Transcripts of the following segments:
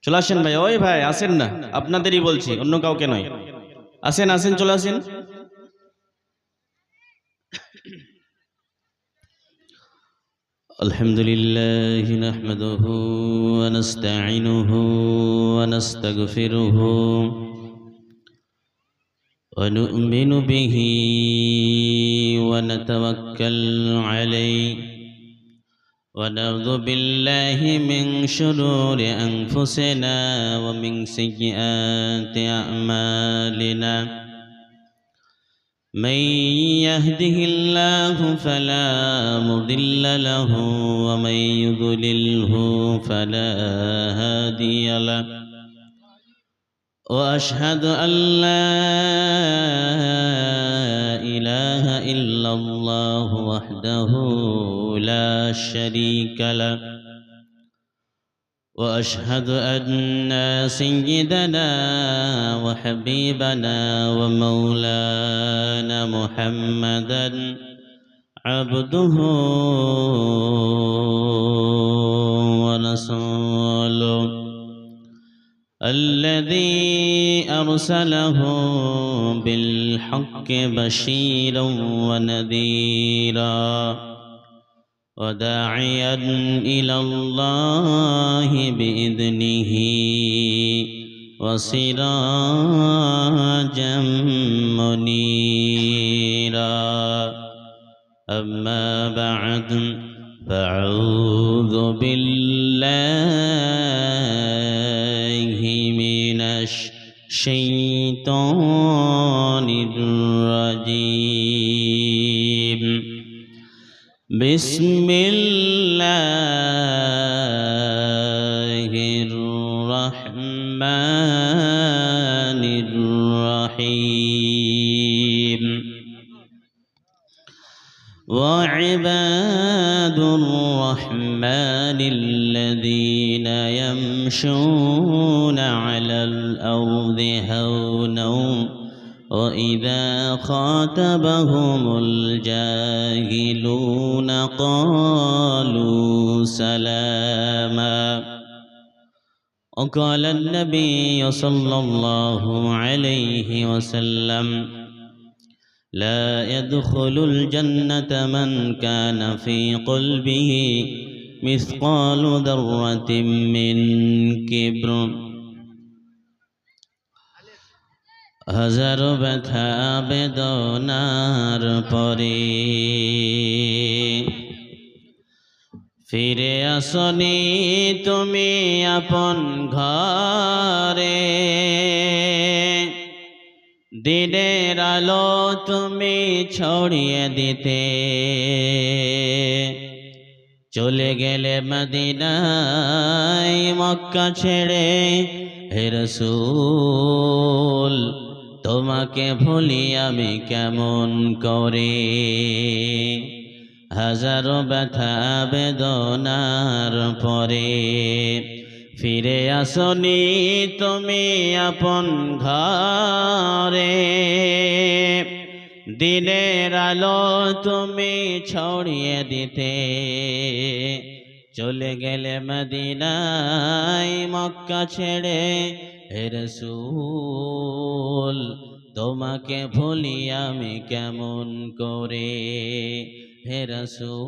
চলে আসেন ভাই, ওই ভাই আসেন না, আপনাদেরই বলছি, অন্য কাউকে নয়। আসেন আসেন, চলে আসেন। আলহামদুলিল্লাহ নাহমাদুহু ওয়া নাস্তাঈনুহু ওয়া নাস্তাগফিরুহু ওয়া নু'মিনু বিহি ওয়া নাতাওয়াক্কাল আলাইহি ونعوذ بالله من شرور أنفسنا ومن سيئات أعمالنا من يهده الله فلا مضل له ومن يضلله فلا هادي له وأشهد أن لا إله إلا الله وحده لا شريك له وأشهد أن سيدنا وحبيبنا ومولانا محمدا عبده ورسوله الذي أرسله بالحق بشيرا ونذيرا وداعيا إلى الله بإذنه وسراجا منيرا أما بعد فأعوذ بالله من الشيطان الرجيم بسم الله الرحمن الرحيم وعباد الرحمن الذين يمشون على الأرض هونا وإذا خاطبهم الجاهلون قالوا سلاما وقال النبي صلى الله عليه وسلم لا يدخل الجنة من كان في قلبه مثقال ذرة من كبر হাজারো ব্যথা বেদনার পরে ফিরে আসনি তুমি আপন ঘরে, দিনের আলো তুমি ছড়িয়ে দিতে চলে গেলে মদিনায় মক্কা ছেড়ে। হে রাসূল তোমাকে ভুলি আমি কেমন করে, হাজারো ব্যথা বেদনার পরে ফিরে আসনি তুমি আপন ঘরে, দিনের আলো তুমি ছড়িয়ে দিতে চলে গেলে মদিনায় মক্কা ছেড়ে। হে রাসূল তোমাকে ভুলি আমি কেমন করে, হে রাসূল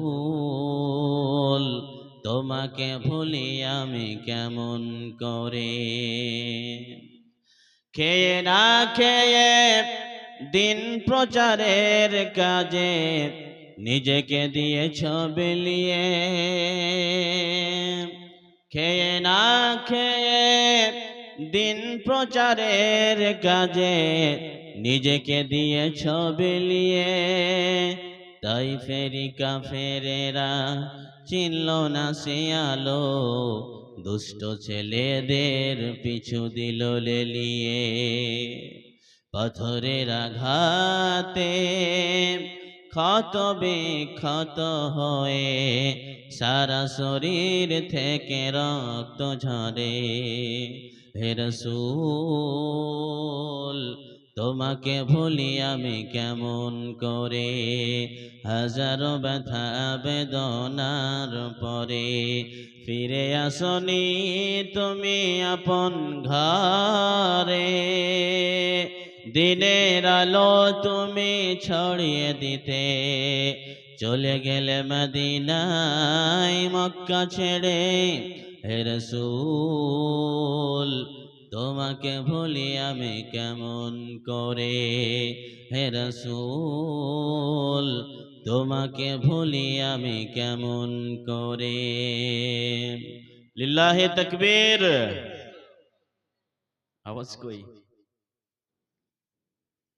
তোমাকে ভুলি আমি কেমন করে। খেয়ে না খেয়ে দিন প্রচারের কাজে নিজেকে দিয়েছ বিলিয়ে, খেয়ে না খেয়ে দিন প্রচারের কাজে নিজেকে দিয়েছ বিলিয়ে। তাই ফেরি কাফেরেরা চিনল না সে আলো, দুষ্ট ছেলেদের পিছু দিল লেলিয়ে। পাথরের আঘাতে ক্ষত বিক্ষত হয়ে সারা শরীর থেকে রক্ত ঝরে। হে রাসূল তোমাকে ভুলি আমি কেমন করে, হাজারো ব্যথা বেদনার পরে ফিরে আসনি তুমি আপন ঘরে, দিনের আলো তুমি ছড়িয়ে দিতে চলে গেলে মদিনায় মক্কা ছেড়ে। হে রাসূল তোমাকে ভুলি আমি কেমন করে, হে রাসূল তোমাকে ভুলি আমি কেমন করে। লিল্লাহে তাকবীর। আওয়াজ কই?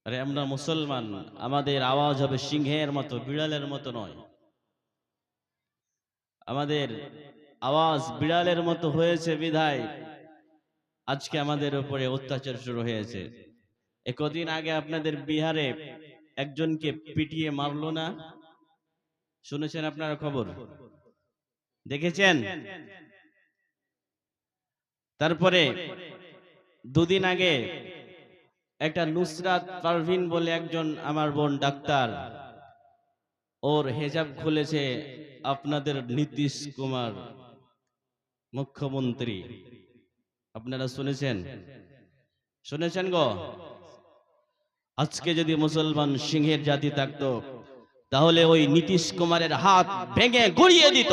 আরে আমরা মুসলমান, আমাদের আওয়াজ হবে সিংহের মতো, বিড়ালের মতো নয়। আমাদের আওয়াজ বিড়ালের মতো হয়েছে বিধায় আজকে আমাদের উপরে অত্যাচার শুরু হয়েছে। কদিন আগে আপনাদের বিহারে একজনকে পিটিয়ে মারলো না, শুনেছেন আপনারা খবর? দেখেছেন? তারপরে দুদিন আগে একটা নুসরাত পারভিন বলে একজন আমার বোন ডাক্তার, ওর হেজাব খুলেছে আপনাদের নীতিশ কুমার মুখ্যমন্ত্রী। আপনারা শুনেছেন? শুনেছেন গো? আজকে যদি মুসলমান সিংহের জাতি থাকতো তাহলে ওই নীতিশ কুমারের হাত ভেঙে গড়িয়ে দিত।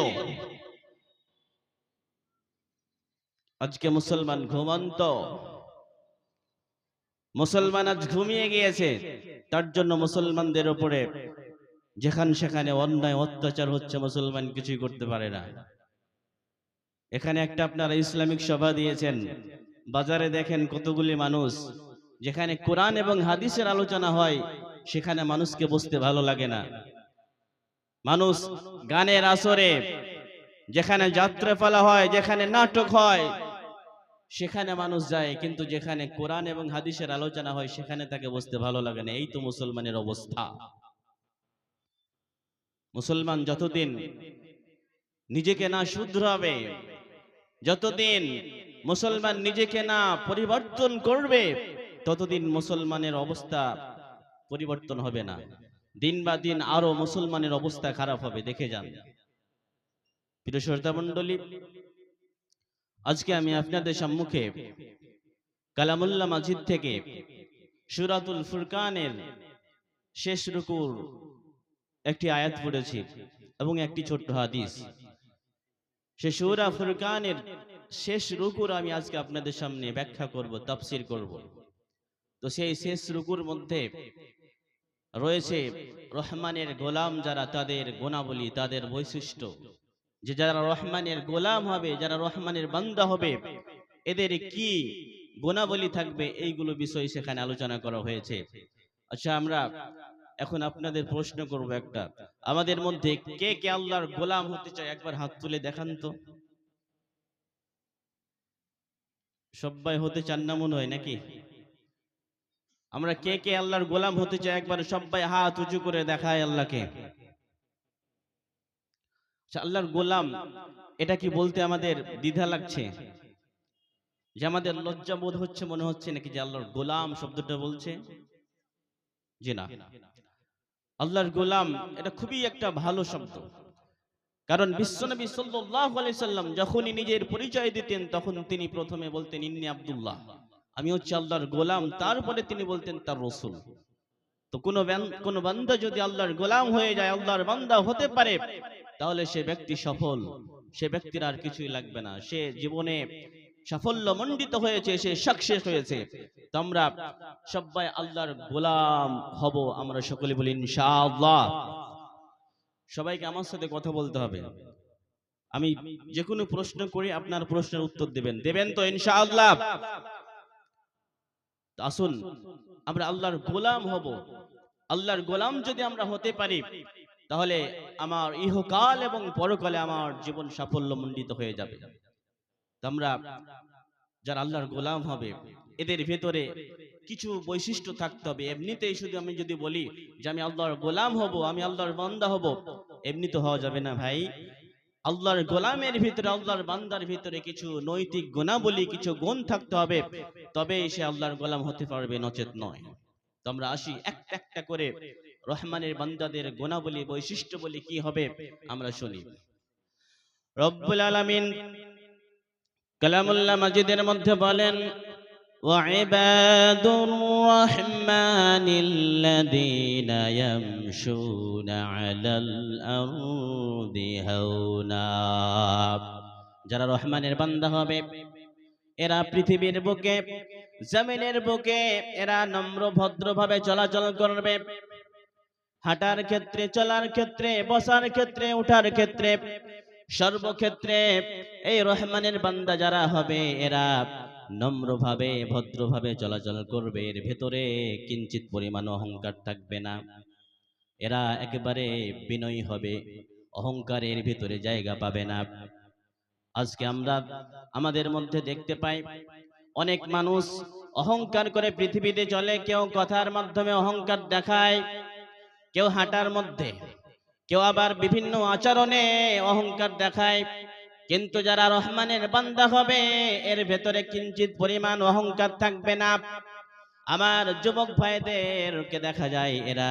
আজকে মুসলমান ঘুমন্ত, মুসলমান আজ ঘুমিয়ে গিয়েছে। তার জন্য মুসলমানদের উপরে যেখানে সেখানে অন্যায় অত্যাচার হচ্ছে, মুসলমান কিছুই করতে পারে না। এখানে একটা আপনারা ইসলামিক সভা দিয়েছেন, বাজারে দেখেন কতগুলি মানুষ, যেখানে কোরআন এবং হাদিসের আলোচনা হয় সেখানে মানুষকে বসতে ভালো লাগে না। মানুষ গানের আসরে, যেখানে যাত্রা পালা হয়, যেখানে নাটক হয় সেখানে মানুষ যায়, কিন্তু যেখানে কোরআন এবং হাদিসের আলোচনা হয় সেখানে তাকে বসতে ভালো লাগে না। এই তো মুসলমানের অবস্থা। মুসলমান যতদিন নিজেকে না শুধরাবে, যতদিন মুসলমান নিজেকে না পরিবর্তন করবে, ততদিন মুসলমানের অবস্থা পরিবর্তন হবে না। দিন বা দিন আরো মুসলমানের অবস্থা খারাপ হবে, দেখে যান। প্রিয় শ্রোতা মণ্ডলী, আজকে আমি আপনাদের সম্মুখে কালামুল্লাহ মাজিদ থেকে সূরাতুল ফুরকানের শেষ রুকুর একটি আয়াত পড়েছি এবং একটি ছোট্ট হাদিস। সে সূরা ফুরকানের শেষ রুকুর আমি আজকে আপনাদের সামনে ব্যাখ্যা করব, তাফসীর করব। তো সেই শেষ রুকুর মধ্যে রয়েছে রহমানের গোলাম যারা, তাদের গুণাবলী, তাদের বৈশিষ্ট্য, যে যারা রহমানের গোলাম হবে, যারা রহমানের বান্দা হবে, এদের কি গুণাবলী থাকবে, এইগুলো বিষয় সেখানে আলোচনা করা হয়েছে। আচ্ছা, আমরা এখন আপনাদের প্রশ্ন করব একটা, আমাদের মধ্যে কে কে আল্লাহর গোলাম হতে চায় একবার হাত তুলে দেখান তো। সবাই হতে চান না মনে হয়, নাকি? আমরা কে কে আল্লাহর গোলাম হতে চাই একবার সবাই হাত উঁচু করে দেখায় আল্লাহকে। আল্লাহর গোলাম এটা কি বলতে আমাদের দ্বিধা লাগছে, যে আমাদের লজ্জা বোধ হচ্ছে, মনে হচ্ছে নাকি যে আল্লাহর গোলাম শব্দটা বলছে? জি না, আল্লাহর গোলাম এটা খুবই একটা ভালো শব্দ। কারণ বিশ্বনবী সাল্লাল্লাহু আলাইহি সাল্লাম যখনই নিজের পরিচয় দিতেন তখন তিনি প্রথমে বলতেন ইন্নী আব্দুল্লাহ, আমি হচ্ছে আল্লাহর গোলাম। তারপরে তিনি বলতেন তার রাসূল। তো কোন বান্দা যদি আল্লাহর গোলাম হয়ে যায়, আল্লাহর বান্দা হতে পারে, তাহলে সে ব্যক্তি সফল, সে ব্যক্তির আর কিছুই লাগবে না, সে জীবনে সাফল্য মণ্ডিত হয়েছে, সে সাকসেস হয়েছে। তো আমরা সবাই আল্লাহর গোলাম হব, আমরা সকলে বলি ইনশাআল্লাহ। সবাইকে আমার সাথে কথা বলতে হবে। আমি যে কোনো প্রশ্ন করি, আপনার প্রশ্নের উত্তর দেবেন তো ইনশাআল্লাহ? আসুন আমরা আল্লাহর গোলাম হব। আল্লাহর গোলাম যদি আমরা হতে পারি, তাহলে আমার ইহকাল এবং পরকালে আমার জীবন সাফল্য মণ্ডিত হয়ে যাবে। আমরা যারা আল্লাহর গোলাম হবে, এদের ভেতরে কিছু বৈশিষ্ট্য থাকতে হবে। এমনিতেই শুধু আমি যদি বলি যে আমি আল্লাহর গোলাম হব, আমি আল্লাহর বান্দা হব, এমনি তো হওয়া যাবে না ভাই। আল্লাহর গোলামের ভিতরে, আল্লাহর বান্দার ভিতরে কিছু নৈতিক গুণাবলী, কিছু গুণ থাকতে হবে, তবেই সে আল্লাহর গোলাম হতে পারবে, নচেত নয়। তো আমরা আসি একটা একটা করে রহমানের বান্দাদের গুণাবলী, বৈশিষ্ট্য বলি কি হবে আমরা শুনি। রব্বুল আলামিন কালামুল্লাহ মাজিদের মধ্যে বলেন, وعباد الرحمن الذين يمشون على الأرض هونا। যারা রহমানের বান্দা হবে এরা পৃথিবীর বুকে, জমিনের বুকে এরা নম্র ভদ্রভাবে চলাচল করবে। হাঁটার ক্ষেত্রে, চলার ক্ষেত্রে, বসার ক্ষেত্রে, উঠার ক্ষেত্রে, সর্বক্ষেত্রে এই রহমানের বান্দা যারা হবে এরা নম্রভাবে ভদ্রভাবে চলাচল করবে। এর ভেতরে কিঞ্চিত পরিমাণ অহংকার থাকবে না। এরা একেবারে বিনয়ী হবে, অহংকারের ভিতরে জায়গা পাবে না। আজকে আমরা আমাদের মধ্যে দেখতে পাই অনেক মানুষ অহংকার করে পৃথিবীতে চলে। কেউ কথার মাধ্যমে অহংকার দেখায়, কেউ হাঁটার মধ্যে, কেউ আবার বিভিন্ন আচরণে অহংকার দেখায়। কিন্তু যারা রহমানের বান্দা হবে এর ভেতরে কিঞ্চিত পরিমাণ অহংকার থাকবে না। আমার যুবক ভাইদেরকে দেখা যায় এরা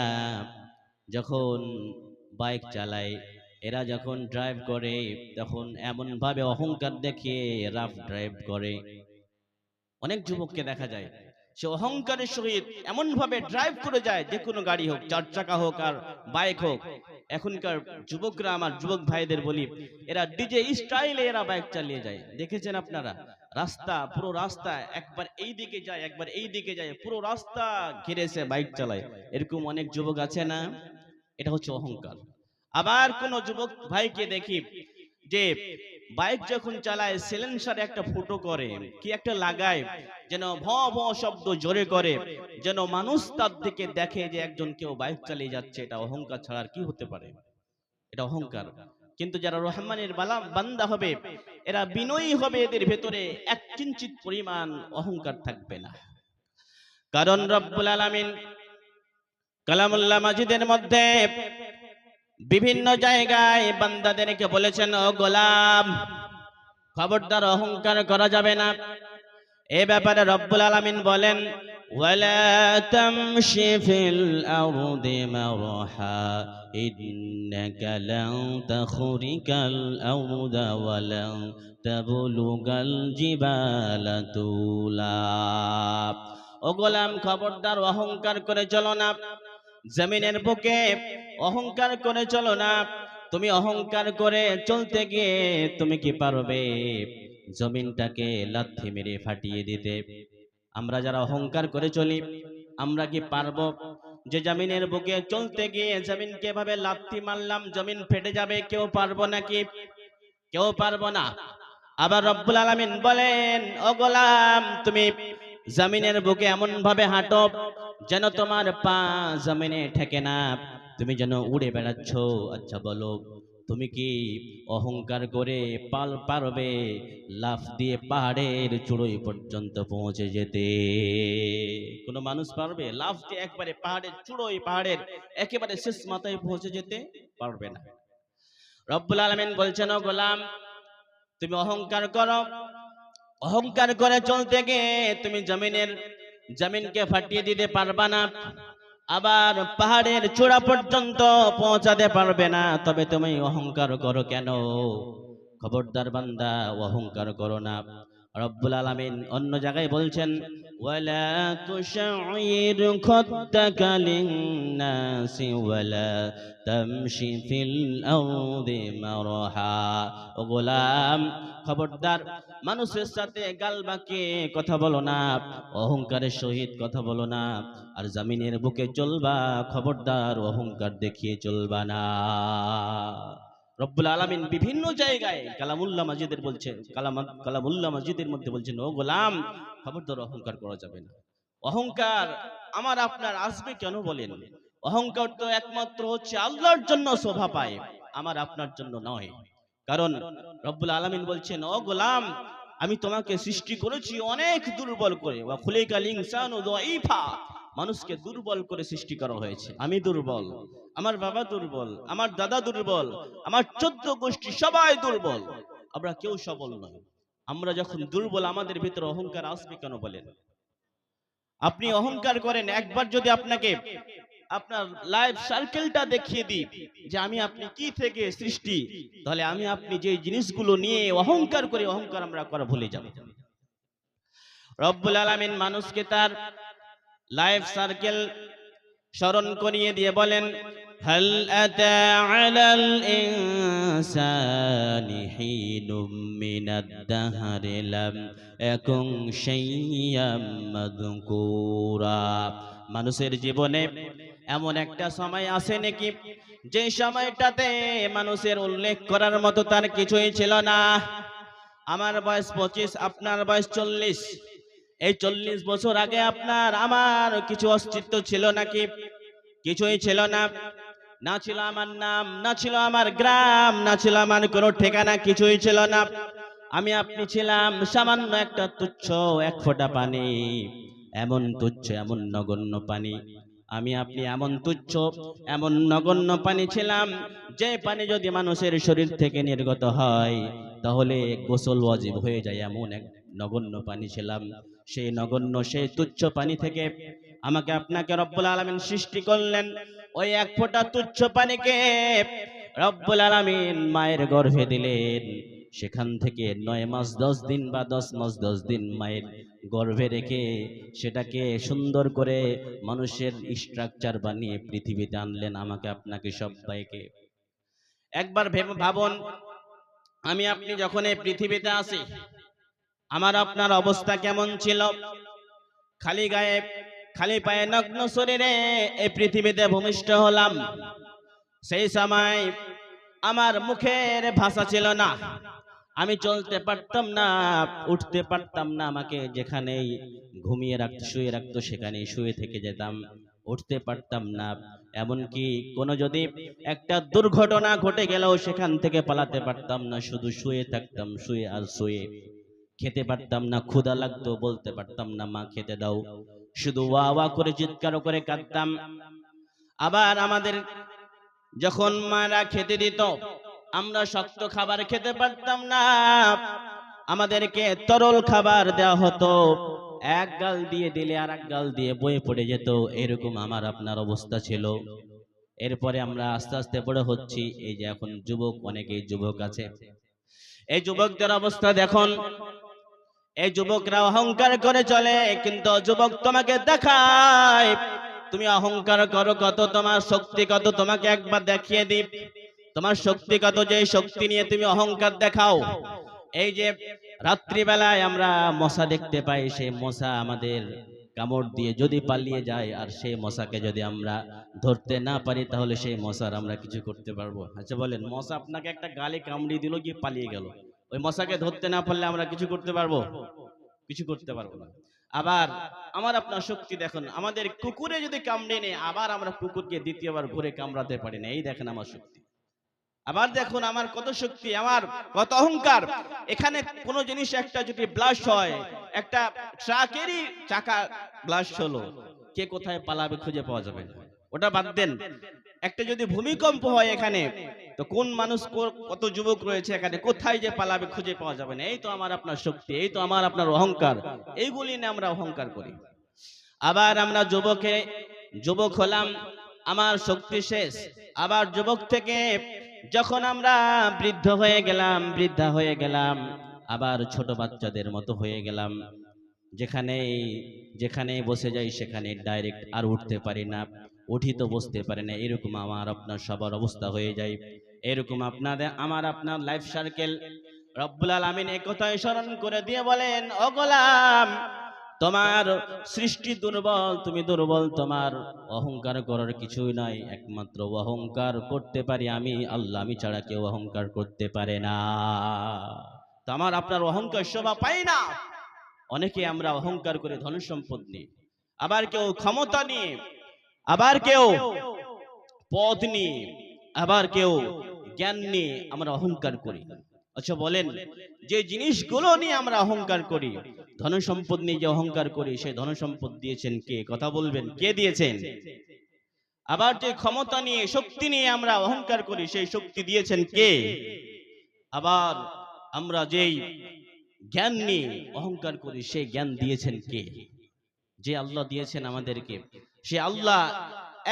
যখন বাইক চালায়, এরা যখন ড্রাইভ করে তখন এমন ভাবে অহংকার দেখিয়ে রাফ ড্রাইভ করে। অনেক যুবককে দেখা যায় সে অহংকারের সহিত এমন ভাবে ড্রাইভ করে যায়, যে কোনো গাড়ি হোক, 4 চাকা হোক আর বাইক হোক। এখনকার যুবকরা, আমার যুবক ভাইদের বলি, এরা ডিজে স্টাইলে এরা বাইক চালিয়ে যায়। দেখেছেন আপনারা? রাস্তা, পুরো রাস্তা একবার এই দিকে যায়, একবার এই দিকে যায়, পুরো রাস্তা ঘিরে সে বাইক চালায়। এরকম অনেক যুবক আছে না? এটা হচ্ছে অহংকার। আবার কোন যুবক ভাইকে দেখি যে বাইক যখন চালায় সিলেন্সারে একটা ফুটো করে, কি একটা লাগায়, যেন ভ ভ শব্দ জোরে করে, যেন মানুষ তার দিকে দেখে যে একজন কেউ বাইক চালিয়ে যাচ্ছে। এটা অহংকার ছাড়া আর কি হতে পারে? এটা অহংকার। কিন্তু যারা রহমানের বান্দা হবে এরা বিনয়ী হবে, এদের ভেতরে এক কিঞ্চিত পরিমাণ অহংকার থাকবে না। কারণ রব্বুল আলামিন কালামুল্লাহ মাজিদের মধ্যে বিভিন্ন জায়গায় বান্দাদেরকে বলেছেন, ও গোলাম, খবরদার অহংকার করা যাবে না। এ ব্যাপারে রব্বুল আলামিন বলেন, ওয়ালা তামশি ফিল আরদি মারহা ইন্নাকা লান তাখরিকাল আরদা ওয়া লান তাবলুগাল জিবালা তুলা। ও গোলাম, খবরদার অহংকার করে চলো না। জমিনের বুকে অহংকার করে চলো না। তুমি অহংকার করে চলতে গিয়ে তুমি কি পারবে জমিনটাকে লাথি মেরে ফাটিয়ে দিতে? আমরা যারা অহংকার করে চলি, আমরা কি পারবো যে জমিনের বুকে চলতে গিয়ে জমিনকে এভাবে লাথি মারলাম জমিন ফেটে যাবে? কেউ পারবো নাকি? কেউ পারবো না। আবার রব্বুল আলামিন বলেন, ও গোলাম, তুমি জমিনের বুকে এমন ভাবে হাঁটো যেন তোমার পা জমিনে ঠেকে না, তুমি যেন উড়ে বেড়াচ্ছ। আচ্ছা বলো, তুমি কি অহংকার করে পারবে লাফ দিয়ে পাহাড়ের চূড়োয় পর্যন্ত পৌঁছে যেতে? কোনো মানুষ পারবে লাফ দিয়ে একবারে পাহাড়ের চূড়োয়, পাহাড়ের একেবারে শেষ মাথায় পৌঁছে যেতে? পারবে না। রব্বুল আলামিন বলছেন, ও গোলাম, তুমি অহংকার করো, অহংকার করে চলতে গিয়ে তুমি জমিনকে ফাটিয়ে দিতে পারবা না, আবার পাহাড়ের চূড়া পর্যন্ত পৌঁছাতে পারবে না। তবে তুমি অহংকার করো কেন? খবরদার বান্দা, অহংকার করো না। রব্বুল আলামিন অন্য জায়গায় বলছেন, ওয়ালা তুশাইর খাদ্দাকা লিন-নাসি ওয়ালা তামশি ফিল আরদি মারহা। ও গোলাম, খবরদার মানুষের সাথে গাল বাঁকিয়ে কথা বলো না, অহংকারের সহিত কথা বলো না। আর জমিনের বুকে চলবা, খবরদার অহংকার দেখিয়ে চলবা না। রব্বুল আলামিন বিভিন্ন জায়গায় কালামুল্লাহ মাজিদের বলছেন, কালামুল্লাহ মাজিদের মধ্যে বলছেন, ও গোলাম, খবরদার অহংকার করা যাবে না। অহংকার আমার আপনার আসবে কেন বলেন? অহংকার তো একমাত্র হচ্ছে আল্লাহর জন্য শোভা পায়, আমার আপনার জন্য নয়। কারণ রব্বুল আলামিন বলছেন, ও গোলাম, আমি তোমাকে সৃষ্টি করেছি অনেক দুর্বল করে। ওয়া খুলিকাল ইনসানু যায়ীফা। মানুষকে দুর্বল করে সৃষ্টি করা হয়েছে। আমি দুর্বল, আমার বাবা দুর্বল, আমার দাদা দুর্বল, আমার 14 গোষ্ঠী সবাই দুর্বল, আমরা কেউ সবল নয়। আমরা যখন দুর্বল, আমাদের ভিতরে অহংকার আসবে কেন বলেন? আপনি অহংকার করেন, একবার যদি আপনাকে আপনার লাইফ সার্কেলটা দেখিয়ে দিই যে আমি আপনি কি থেকে সৃষ্টি, তাহলে আমি আপনি যে জিনিসগুলো নিয়ে অহংকার করি, অহংকার আমরা করা ভুলে যাব। রব্বুল আলামিন মানুষকে তার লাইফ সার্কেল স্মরণ করিয়ে দিয়ে বলেন, হাল আতা আলাল ইনসানি হিনুম মিনাদ দাহরি লাম ইয়াকুন শাইয়্যাম মাযকুরা। মানুষের জীবনে এমন একটা সময় আসে নাকি যে সময়টাতে মানুষের উল্লেখ করার মতো তার কিছুই ছিল না। আমার বয়স 25, আপনার বয়স 40। এই 40 বছর আগে আপনার আমার কিছু অস্তিত্ব ছিল নাকি? কিছুই ছিল না। না ছিল আমার নাম, না ছিল আমার গ্রাম, না ছিল আমার কোনো ঠিকানা, কিছুই ছিল না। আমি আপনি ছিলাম সামান্য একটা তুচ্ছ এক ফোঁটা পানি। এমন তুচ্ছ, এমন নগণ্য পানি। আমি আপনি এমন তুচ্ছ, এমন নগণ্য পানি ছিলাম, যে পানি যদি মানুষের শরীর থেকে নির্গত হয় তাহলে গোসল ওয়াজিব হয়ে যায়, এমন এক নগণ্য পানি ছিলাম। সেই নগণ্য, সেই তুচ্ছ পানি থেকে আমাকে আপনাকে রব্বুল আলামিন সৃষ্টি করলেন। ওই এক ফোঁটা তুচ্ছ পানিকে রব্বুল আলামিন মায়ের গর্ভে দিলেন। সেখান থেকে 9 মাস 10 দিন বা 10 মাস 10 দিন মায়ের গর্ভে রেখে সেটাকে সুন্দর করে মানুষের স্ট্রাকচার বানিয়ে পৃথিবীতে আনলেন আমাকে আপনাকে সবাইকে। একবার ভেবে ভাবুন, আমি আপনি যখন এই পৃথিবীতে আসি আমার আপনার অবস্থা কেমন ছিল? খালি গায়ে, খালি পায়ে, নগ্ন শরীরে এই পৃথিবীতে ভূমিষ্ঠ হলাম। সেই সময় আমার মুখের ভাষা ছিল না, আমি চলতে পারতাম না, উঠতে পারতাম না। আমাকে যেখানেই ঘুমিয়ে রাখতো, শুয়ে রাখতো, সেখানেই শুয়ে থেকে যেতাম, উঠতে পারতাম না। এমনকি কোনো যদি একটা দুর্ঘটনা ঘটে গেলেও সেখান থেকে পালাতে পারতাম না, শুধু শুয়ে থাকতাম, শুয়ে আর শুয়ে। খেতে পারতাম না, ক্ষুধা লাগতো, বলতে পারতাম না মা খেতে দাও, শুধু ওয়া ওয়া করে চিৎকার করে কাঁদতাম। আবার আমাদের যখন মারা খেতে দিত আমরা শক্ত খাবার খেতে পারতাম না, আমাদেরকে তরল খাবার দেওয়া হতো। এক গাল দিয়ে দিলে আর এক গাল দিয়ে বয়ে পড়ে যেত, এরকম আমার আপনার অবস্থা ছিল। এরপরে আমরা আস্তে আস্তে বড় হচ্ছি। এই যে এখন যুবক, অনেকেই যুবক আছে, এই যুবকদের অবস্থা দেখুন। এই যুবকরা অহংকার করে চলে, কিন্তু যুবক তোমাকে দেখায় তুমি অহংকার করো কত, তোমার শক্তি কত, তোমাকে একবার দেখিয়ে দিই তোমার শক্তি কত, যে শক্তি নিয়ে তুমি অহংকার দেখাও। এই যে রাত্রিবেলায় আমরা মশা দেখতে পাই, সেই মশা আমাদের কামড় দিয়ে যদি পালিয়ে যায়, আর সেই মশাকে যদি আমরা ধরতে না পারি তাহলে সেই মশার আমরা কিছু করতে পারবো? আচ্ছা বলেন, মশা আপনাকে একটা গালে কামড়িয়ে দিল, গিয়ে পালিয়ে গেল, ওই মশাকে ধরতে না পারলে আমরা কিছু করতে পারবো? কিছু করতে পারবো না। আবার আমার আপনার শক্তি দেখুন, আমাদের কুকুরে যদি কামড়ে নেয় আবার আমরা কুকুরকে দ্বিতীয়বার ঘুরে কামড়াতে পারি না। এই দেখেন আমার শক্তি। আবার দেখুন আমার কত শক্তি, আমার কত অহংকার। এখানে কোন জিনিস একটা যদি ব্লাস্ট হয়, একটা ট্রাকেরই চাকা ব্লাস্ট হলো, কে কোথায় পালাবে খুঁজে পাওয়া যাবে না। ওটা বাদ দেন, একটা যদি ভূমিকম্প হয় এখানে, তো কোন মানুষ, কত যুবক রয়েছে এখানে, কোথায় যে পালাবে খুঁজে পাওয়া যাবে না। এই তো আমার আপনার শক্তি, এই তো আমার আপনার অহংকার। এইগুলি নিয়ে আমরা অহংকার করি। আবার আমরা যুবক হলাম, আমার শক্তি শেষ। আবার যুবক থেকে যখন আমরা বৃদ্ধ হয়ে গেলাম, বৃদ্ধা হয়ে গেলাম, আবার ছোট বাচ্চাদের মতো হয়ে গেলাম, যেখানে যেখানে বসে যাই সেখানে ডাইরেক্ট আর উঠতে পারি না, উঠি তো বসতে পারি না। এরকম আমার আপনার সবার অবস্থা হয়ে যায়। এরকম আপনাদের আমার আপনার লাইফ সার্কেল। রব্বুল আলামিন এই কথাই স্মরণ করে দিয়ে বলেন, ও গোলাম, তোমার সৃষ্টি দুর্বল, তুমি দুর্বল, তোমার অহংকার করার কিছুই নাই, একমাত্র অহংকার করতে পারি আমি আল্লাহ, আমি ছাড়া কেউ অহংকার করতে পারে না। তো আমার আপনার অহংকার শোভা পাই না। অনেকে আমরা অহংকার করে ধন সম্পদ নিয়ে, আবার কেউ ক্ষমতা নিয়ে, আবার কেউ পদ নিয়ে, আবার কেউ জ্ঞান নিয়ে আমরা অহংকার করি। আচ্ছা বলেন, যে জিনিসগুলো নিয়ে আমরা অহংকার করি, ধন সম্পদ নিয়ে যে অহংকার করি, সেই ধন সম্পদ দিয়েছেন কে? কথা বলবেন, কে দিয়েছেন? আবার যে ক্ষমতা নিয়ে, শক্তি নিয়ে আমরা অহংকার করি, সেই শক্তি দিয়েছেন কে? আবার আমরা যেই জ্ঞান নিয়ে অহংকার করি, সেই জ্ঞান দিয়েছেন কে? যে আল্লাহ দিয়েছেন আমাদেরকে, সে আল্লাহ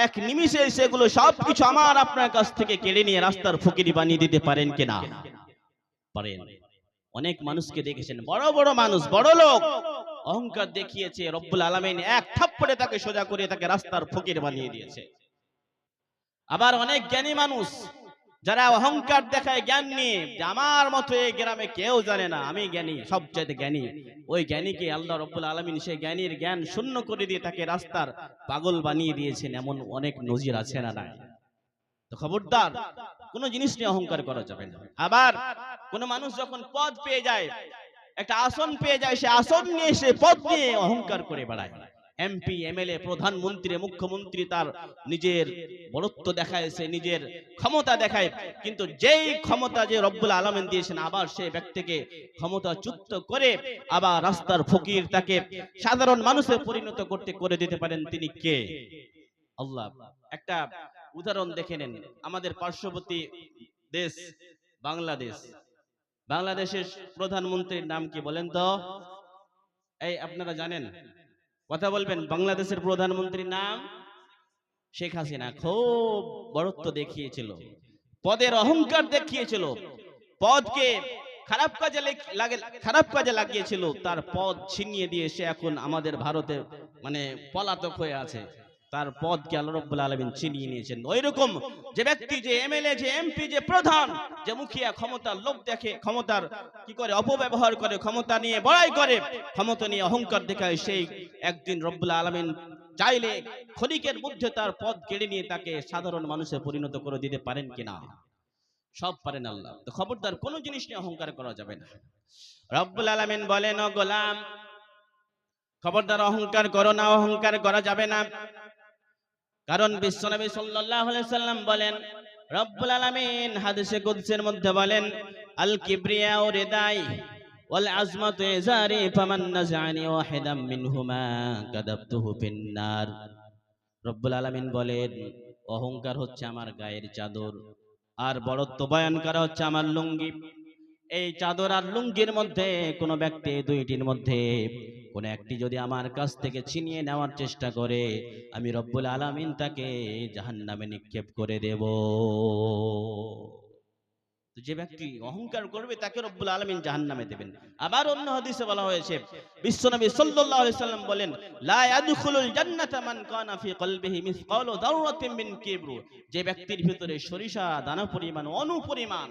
এক নিমিষে সেগুলো সবকিছু আমার আপনার কাছ থেকে কেড়ে নিয়ে রাস্তার ফকির বানিয়ে দিতে পারেন কিনা? পারেন। অনেক মানুষকে দেখেছেন, বড় বড় মানুষ, বড় লোক, অহংকার দেখিয়েছে, রব্বুল আলামিন এক থাপ্পড়ে তাকে সোজা করে তাকে রাস্তার ফকির বানিয়ে দিয়েছে। আবার অনেক জ্ঞানী মানুষ যারা অহংকার দেখায় জ্ঞান নিয়ে, যে আমার মতো এই গ্রামে কেউ জানে না, আমি জ্ঞানী, সবচাইতে জ্ঞানী, ওই জ্ঞানীকে আল্লাহ রব্বুল আলামিন সেই জ্ঞানীর জ্ঞান শূন্য করে দিয়ে তাকে রাস্তার পাগল বানিয়ে দিয়েছেন। এমন অনেক নজির আছে না নাই? তো খবরদার, কোন জিনিস নিয়ে অহংকার করা যাবে না। আবার কোন মানুষ যখন পদ পেয়ে যায়, একটা আসন পেয়ে যায়, সে আসন নিয়ে, সে পদ নিয়ে অহংকার করে বেড়ায়। এমপি, এমএলএ, প্রধানমন্ত্রী, মুখ্যমন্ত্রী তার নিজের বড়ত্ব দেখায়, সে নিজের ক্ষমতা দেখায়, কিন্তু যেই ক্ষমতা যে রব্বুল আলামিন দিয়েছেন, আবার সেই ব্যক্তিকে ক্ষমতাচ্যুত করে আবার রাস্তার ফকির, তাকে সাধারণ মানুষে পরিণত করে দিতে পারেন। তিনি কে? আল্লাহ। একটা উদাহরণ দেখে নেন, আমাদের পার্শ্ববর্তী দেশ বাংলাদেশ। বাংলাদেশের প্রধানমন্ত্রীর নাম কি বলেন তো? এই আপনারা জানেন? কথা বলবেন। বাংলাদেশের প্রধানমন্ত্রীর নাম শেখ হাসিনা। খুব বড়ত্ব দেখিয়েছিল, পদের অহংকার দেখিয়েছিল, পদকে খারাপ কাজে লাগিয়েছিল, তার পদ ছিনিয়ে দিয়ে সে এখন আমাদের ভারতে মানে পলাতক হয়ে আছে। তার পদকে আল্লাহ রাব্বুল আলামিন ছিনিয়ে নিয়েছেন। ওইরকম যে ব্যক্তি, যে এমএলএ, যে এমপি, যে প্রধান, যে মুখিয়া, ক্ষমতার লোভ দেখে, ক্ষমতার কি করে অপব্যবহার করে, ক্ষমতা নিয়ে বড়াই করে, ক্ষমতা নিয়ে অহংকার দেখায়, সেই একদিন রব্বুল আলামিন চাইলে ক্ষণিকের মধ্যে তার পদ কেড়ে নিয়ে তাকে সাধারণ মানুষে পরিণত করে দিতে পারেন কিনা? সব পারেন আল্লাহ। তো খবরদার, কোন জিনিস নিয়ে অহংকার করা যাবে না। রব্বুল আলামিন বলেন, ও গোলাম, খবরদার অহংকার করো না, অহংকার করা যাবে না। কারণ বিশ্বনবী সাল্লাল্লাহু আলাইহি সাল্লাম বলেন, রব্বুল আলামিন হাদিসে কুদসির মধ্যে বলেন, আল কিবরিয়াউ রিদাই ওয়াল আজমাতু ইজারি ফামান নাযানি ওয়াহিদাম মিনহুমা কাদাবতুহু ফিন্নার। রব্বুল আলামিন বলেন, অহংকার হচ্ছে আমার গায়ের চাদর, আর বড়ত্ব বয়ান করা হচ্ছে আমার লুঙ্গি। এই চাদর আর লুঙ্গির মধ্যে কোন ব্যক্তি দুইটির মধ্যে কোন একটি যদি আমার কাছ থেকে ছিনিয়ে নেওয়ার চেষ্টা করে, আমি রব্বুল আলামিন তাকে জাহান্নামে নিক্ষেপ করে দেব। যে ব্যক্তি অহংকার করবে তাকে রব্বুল আলামিন জাহান্নামে দেবেন। আবার অন্য হাদিসে বলা হয়েছে, বিশ্বনবী সাল্লাল্লাহু আলাইহি সাল্লাম বলেন, লা ইয়াদখুলুল জান্নাতা মান কানা ফি কলবিহি মিসকালু যাররাতিন মিন কিবর। যে ব্যক্তির ভিতরে সরিষা দানা পরিমাণ, অনুপরিমাণ,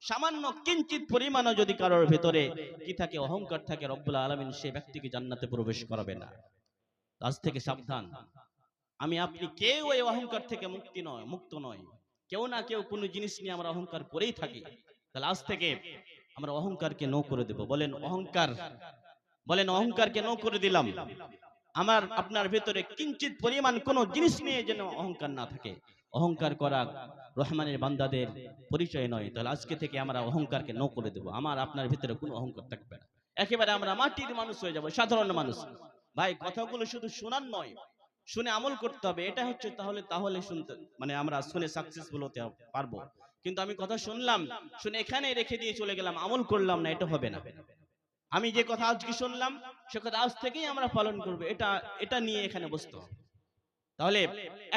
সামান্য কিঞ্চিত পরিমাণও যদি কারোর ভিতরে কি থাকে, অহংকার থাকে, রব্বুল আলামিন সেই ব্যক্তিকে জান্নাতে প্রবেশ করাবে না। আজ থেকে সাবধান। আমি আপনি কেউ এই অহংকার থেকে মুক্ত নয়। কেউ না কেউ কোনো জিনিস নিয়ে আমরা অহংকার করেই থাকি। তাহলে আজ থেকে আমরা অহংকারকে নো করে দেব। বলেন অহংকারকে নো করে দিলাম। আমার আপনার ভেতরে কিঞ্চিত পরিমাণ কোনো জিনিস নিয়ে যেন অহংকার না থাকে। অহংকার করা রহমানের বান্দাদের পরিচয় নয়। তাহলে আজকে থেকে আমরা অহংকারকে নো করে দেব। আমার আপনার ভিতরে কোনো অহংকার থাকবে না। একেবারে আমরা মাটির মানুষ হয়ে যাব, সাধারণ মানুষ। ভাই, কথাগুলো শুধু শোনার নয়, শুনে আমল করতে হবে। এটা হচ্ছে তাহলে শুনতে মানে আমরা শুনে সাকসেসফুল হতে পারবো। কিন্তু আমি কথা শুনলাম, শুনে এখানে রেখে দিয়ে চলে গেলাম, আমল করলাম না, এটা হবে না। আমি যে কথা আজকে শুনলাম সে কথা আজ থেকেই আমরা পালন করব, এটা নিয়ে এখানে বসতে হবে। তাহলে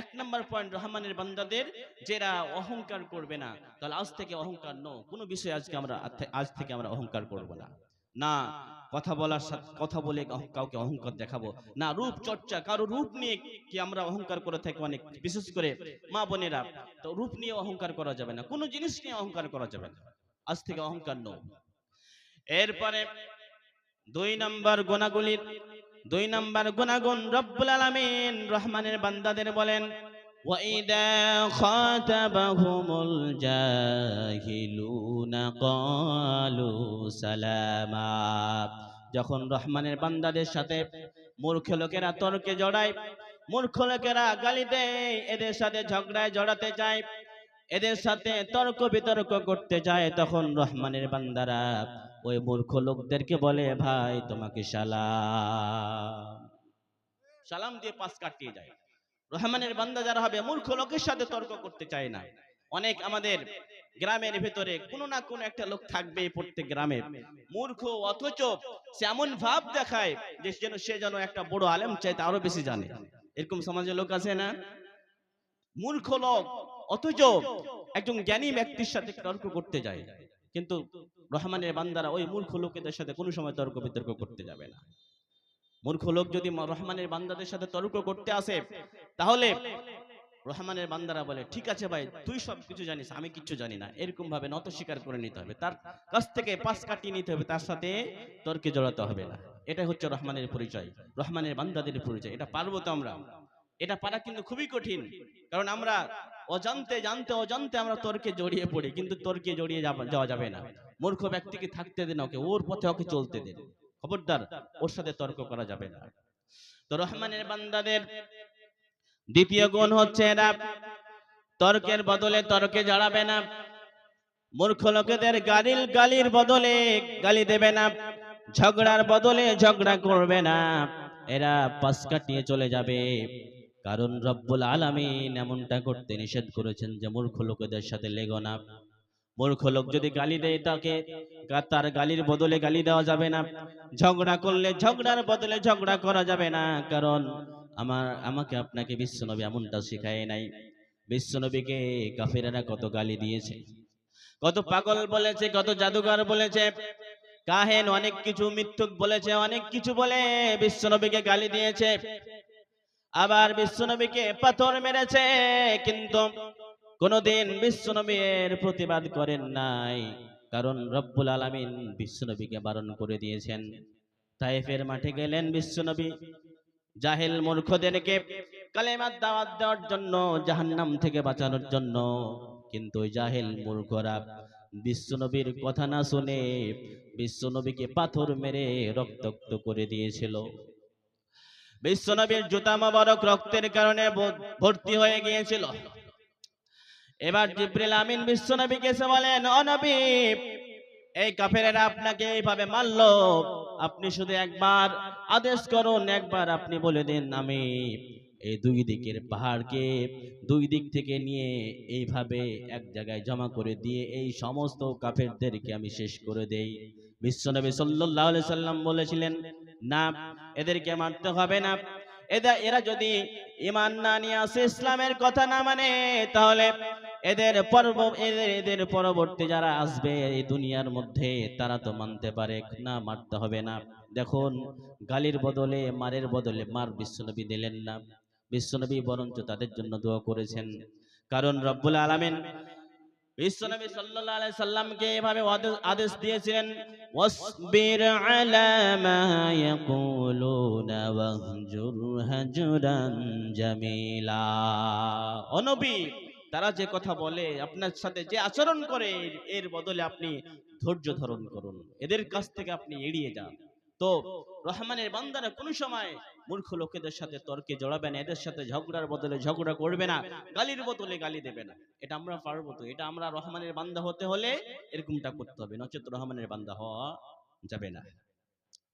এক নম্বর পয়েন্ট, রহমানের বান্দাদের যারা অহংকার করবে না, তাহলে আজ থেকে অহংকার কোনো বিষয়ে আজ থেকে আমরা অহংকার করব না। না কথা বলে কাউকে অহংকার দেখাবো না, রূপ চর্চা, কারো রূপ নিয়ে কি আমরা অহংকার করে থাকি অনেক, বিশেষ করে মা বোনেরা। তো রূপ নিয়ে অহংকার করা যাবে না, কোনো জিনিস নিয়ে অহংকার করা যাবে না। আজ থেকে অহংকার এরপরে দুই নম্বর গুনাগুন রব্বুল আলামিন রহমানের বান্দাদের বলেন, ওয়াইদা খাতাবাহুমুল জাহিলুনা ক্বালু সালামা। যখন রহমানের বান্দাদের সাথে মূর্খ লোকেরা তর্কে জড়ায়, মূর্খ লোকেরা গালি দেয়, এদের সাথে ঝগড়ায় জড়াতে চায়, এদের সাথে তর্ক বিতর্ক করতে যায়, তখন রহমানের বান্দারা ওই মূর্খ লোকদেরকে বলে, ভাই তোমাকে সালাম দিয়ে পাশ কাটিয়ে যায়। রহমানের বান্দা যারা হবে, মূর্খ লোকের সাথে তর্ক করতে চায় না। অনেক আমাদের গ্রামের ভিতরে কোনো না কোনো একটা লোক থাকবে, প্রত্যেক গ্রামে মূর্খ, অথচ সে এমন ভাব দেখায় যে সে যেন একটা বড় আলেম চাইতে আরো বেশি জানে। এরকম সমাজে লোক আছে না? মূর্খ লোক, অথচ একজন জ্ঞানী ব্যক্তির সাথে তর্ক করতে যায়, কিন্তু রহমানের বান্দারা ওই মূর্খ লোকেদের সাথে কোনো সময় তর্ক বিতর্ক করতে যাবে না। মূর্খ লোক যদি রহমানের বান্দাদের সাথে তর্ক করতে আসে, তাহলে রহমানের বান্দারা বলে, ঠিক আছে ভাই, তুই সব কিছু জানিস, আমি কিচ্ছু জানি না, এরকম ভাবে নত স্বীকার করে নিতে হবে, তার কাছ থেকে পাশ কাটিয়ে নিতে হবে, তার সাথে তর্কে জড়াতে হবে না। এটা হচ্ছে রহমানের পরিচয়, রহমানের বান্দাদের পরিচয়। এটা পারবো তো আমরা? এটা পারা কিন্তু খুবই কঠিন, কারণ আমরা অজান্তে জানতে অজান্তে আমরা তর্কে জড়িয়ে পড়ি, কিন্তু তর্কে জড়িয়ে যাওয়া যাবে না। মূর্খ ব্যক্তিকে থাকতে দেন, ওকে ওর পথে ওকে চলতে দেন, খবরদার ওর সাথে তর্ক করা যাবে না। তো রহমানের বান্দাদের দ্বিতীয় গুণ হচ্ছে এরা তর্কের বদলে তর্কে জড়াবে না। মূর্খ লোকেদের গালির বদলে গালি দেবে না, ঝগড়ার বদলে ঝগড়া করবে না, এরা পাশ কাটিয়ে চলে যাবে। কারণ রব্বুল আলামিন এমনটা করতে নিষেধ করেছেন যে মূর্খ লোকেদের সাথে লেগো না। মূর্খ লোক যদি গালি দেয়, তাকে তার গালির বদলে গালি দেওয়া যাবে না, ঝগড়া করলে ঝগড়ার বদলে ঝগড়া করা যাবে না। কারণ আমাকে আপনাকে বিশ্বনবী এমনটা শিখায় নাই। বিশ্বনবীকে কাফেরেরা কত গালি দিয়েছে, কত পাগল বলেছে, কত জাদুঘর বলেছে, কাহেন অনেক কিছু মিথ্যুক বলেছে, অনেক কিছু বলে বিশ্বনবীকে গালি দিয়েছে। আবার বিশ্বনবীকে পাথর মেরেছে, কিন্তু কোনদিন বিশ্বনবীর প্রতিবাদ করেন নাই, কারণ রব্বুল আলামিন বিশ্বনবীকে বারণ করে দিয়েছেন। তায়েফের মাঠে গেলেন বিশ্বনবী জাহেল মূর্খদেরকে কালেমার দাওয়াত দেওয়ার জন্য, জাহান্নাম থেকে বাঁচানোর জন্য, কিন্তু ওই জাহেল মূর্খরা বিশ্বনবীর কথা না শুনে বিশ্বনবীকে পাথর মেরে রক্তাক্ত করে দিয়েছিল। বিশ্বনবীর জুতা মোবারক রক্তের কারণে ভর্তি হয়ে গিয়েছিল। এবার জিবরিল আমিন বিশ্বনবীকে এসে বলেন, ও নবী, এই কাফেরেরা আপনাকে এইভাবে মারলো, আপনি শুধু একবার আদেশ করুন, একবার আপনি বলে দিন, আমি এই দুই দিকের পাহাড়কে দুই দিক থেকে নিয়ে এইভাবে এক জায়গায় জমা করে দিয়ে এই সমস্ত কাফেরদেরকে আমি শেষ করে দেই। বিশ্বনবী সাল্লাল্লাহু আলাইহি সাল্লাম বলেছিলেন, না, এদেরকে মারতে হবে না, এরা যদি ঈমান না নিয়ে আসে, ইসলামের কথা না মানে, তাহলে এদের পরবর্তী যারা আসবে এই দুনিয়ার মধ্যে, তারা তো মানতে পারে না, মারতে হবে না। দেখুন, গালির বদলে মারের বদলে মার বিশ্বনবী দিলেন না, বিশ্বনবী বরঞ্চ তাদের জন্য দোয়া করেছেন। কারণ রব্বুল আলামিন বিশ্বনবী সাল্লাল্লাহু আলাইহি সাল্লামকে এভাবে আদেশ দিয়েছিলেন, ওয়াসবির আলা মা ইয়াকুলুনা ওয়াহজুর হাজরান জামিলা। ও নবী, তারা যে কথা বলে, আপনার সাথে যে আচরণ করে, এর বদলে আপনি ধৈর্য ধারণ করুন, এদের কাছ থেকে আপনি এড়িয়ে যান। তো রহমানের বান্দারা কোন সময় মূর্খ লোকেদের সাথে তর্কে জড়াবে না, এদের সাথে ঝগড়ার বদলে ঝগড়া করবে না, গালির বদলে গালি দেবে না। এটা আমরা পারবো তো? এটা আমরা রহমানের বান্দা হতে হলে এরকমটা করতে হবে, নচেত রহমানের বান্দা হওয়া যাবে না।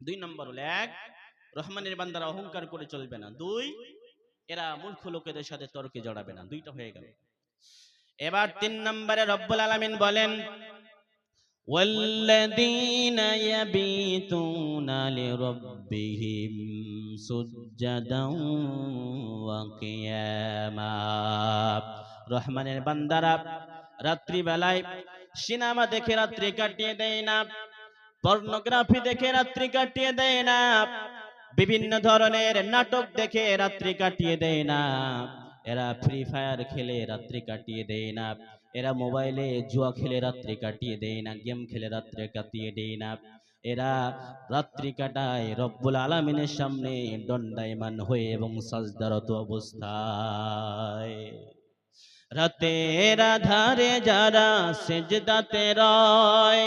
2 নম্বর হলো, 1, রহমানের বান্দারা অহংকার করে চলবে না। 2, এরা মূর্খ লোকেদের সাথে তর্কে জড়াবে না। 2টা হয়ে গেল। এবার 3 নম্বরে রব্বুল আলামিন বলেন, والذين يبيتون لربهم سجدا وقياما। রহমানের বান্দারা রাত্রি বেলায় সিনেমা দেখে রাত্রি কাটিয়ে দেয় না, পর্নোগ্রাফি দেখে রাত্রি কাটিয়ে দেয় না, বিভিন্ন ধরনের নাটক দেখে রাত্রি কাটিয়ে দেয় না, এরা ফ্রি ফায়ার খেলে রাত্রি কাটিয়ে দেয় না, এরা মোবাইলে জুয়া খেলে রাত্রি কাটিয়ে দেয় না, গেম খেলে রাত্রি কাটিয়ে দেয় না, এরা রাত্রি কাটায় রব্বুল আলামিনের সামনে দণ্ডায়মান হয়ে এবং সাজদারত অবস্থায়। রাতের আধারে যারা সিজদাতে রয়,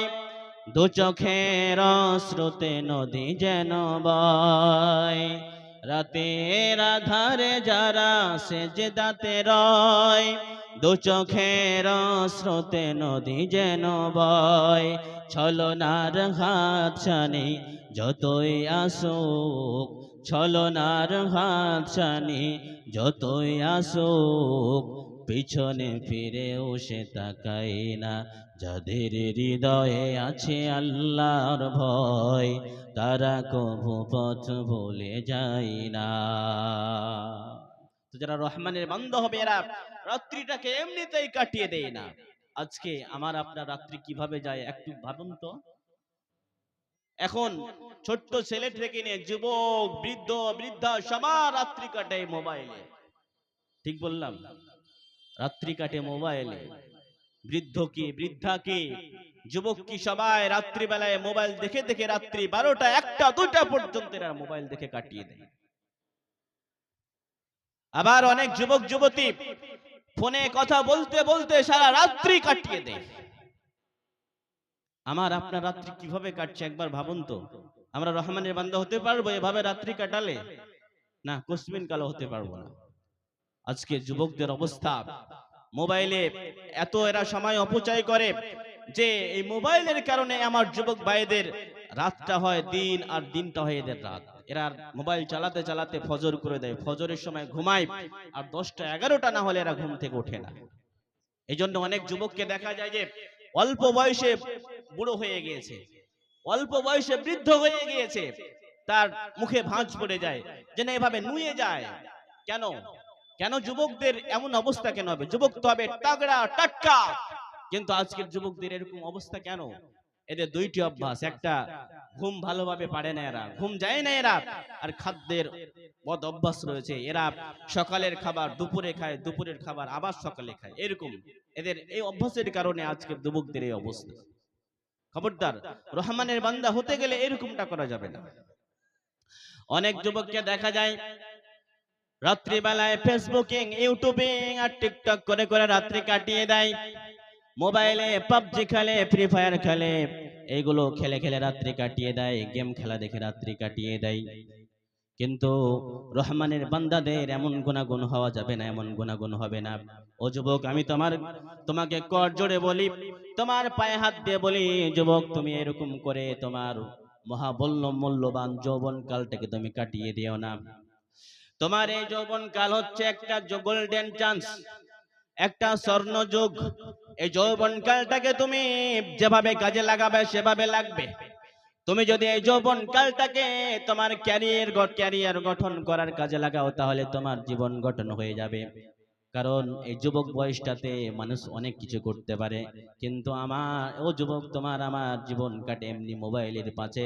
দু চোখের স্রোতে নদী যেন বয়। রাতের আধারে যারা সিজদাতে রয়, দু চোখের স্রোতে নদী যেন বয়। ছলনার হাত ছানি যতই আসুক, ছলনার হাত ছানি যতই আসুক, পিছনে ফিরেও সে তাকায় না। যাদের হৃদয়ে আছে আল্লাহর ভয়, তারা কভু পথ ভুলে যায় না। তো যারা রহমানের বান্দা হবে এরা রাত্রিটাকে এমনিতেই কাটিয়ে দেয় না। আজকে আমার আপনার রাত্রি কিভাবে যায় একটু ভাবুন তো। এখন ছোট্ট ছেলে থেকে নিয়ে যুবক, বৃদ্ধ, বৃদ্ধা সবার রাত্রি কাটে মোবাইলে। ঠিক বললাম? রাত্রি কাটে মোবাইলে। বৃদ্ধ কি, বৃদ্ধা কি, যুবক কি, সবাই রাত্রি বেলায় মোবাইল দেখে দেখে রাত্রি 12টা, 1টা, 2টা পর্যন্ত এরা মোবাইল দেখে কাটিয়ে দেয়। আবার অনেক যুবক যুবতী ফোনে কথা বলতে বলতে সারা রাত্রি কাটিয়ে দেয়। আমার আপনার রাত্রি কিভাবে কাটছে একবার ভাবুন তো। আমরা রহমানের বান্দা হতে পারবো এভাবে রাত্রি কাটালে? না, কোসমিন কালো হতে পারবো না। আজকে যুবকদের অবস্থা, মোবাইলে এত এরা সময় অপচয় করে যে এই মোবাইলের কারণে আমার যুবক ভাইদের রাতটা হয় দিন আর দিনটা হয় এদের রাত। এরা মোবাইল চালাতে চালাতে ফজর করে দেয়, ফজরের সময় ঘুমায়, আর 10টা 11টা না হলে এরা ঘুম থেকে ওঠে না। এই জন্য অনেক যুবককে দেখা যায় যে অল্প বয়সে বুড়ো হয়ে গিয়েছে, অল্প বয়সে বৃদ্ধ হয়ে গিয়েছে, তার মুখে ভাঁজ পড়ে যায়, যেন এভাবে নুয়ে যায়। কেন কেন যুবকদের এমন অবস্থা কেন হবে? যুবক তো হবে তাগড়া টাটকা, কিন্তু আজকের যুবকদের এরকম অবস্থা কেন? এদের দুইটি অভ্যাস, একটা ঘুম ভালোভাবে পারে না এরা, ঘুম যায় না এরা, আর খাদ্যের বদ অভ্যাস রয়েছে। এরা সকালের খাবার দুপুরে খায়, দুপুরের খাবার আবার সকালে খায়, এরকম এদের এই অভ্যাসের কারণে আজকের যুবকদের এই অবস্থা। খবরদার, রহমানের বান্দা হতে গেলে এরকমটা করা যাবে না। অনেক যুবককে দেখা যায় রাত্রিবেলায় ফেসবুকিং, ইউটিউবিং আর টিকটক করে করে রাত্রি কাটিয়ে দেয়। মোবাইলে পাবজি খেলে, ফ্রি ফায়ার খেলে, এইগুলো খেলে খেলে রাত্রি কাটিয়ে দেয়, গেম খেলা দেখে রাত্রি কাটিয়ে দেয়। কিন্তু রহমানের বান্দাদের এমন গুনাহগান হওয়া যাবে না, এমন গুনাহগান হবে না। ও যুবক, আমি তোমাকে কর জোড়ে বলি, তোমার পায়ে হাত দিয়ে বলি, যুবক তুমি এরকম করে তোমার মূল্যবান যৌবন কালটাকে তুমি কাটিয়ে দিও না। তোমার এই যৌবন কাল হচ্ছে একটা গোল্ডেন চান্স, একটা স্বর্ণ যুগ। এই যৌবন কালটাকে তুমি যেভাবে কাজে লাগাবে সেভাবে লাগবে। তুমি যদি এই যৌবন কালটাকে তোমার ক্যারিয়ার গঠন করার কাজে লাগাও, তাহলে তোমার জীবন গঠন হয়ে যাবে। কারণ এই যুবক বয়সটাতে মানুষ অনেক কিছু করতে পারে, কিন্তু ও যুবক, তোমার আমার জীবন কাটে এমনি মোবাইলের পাশে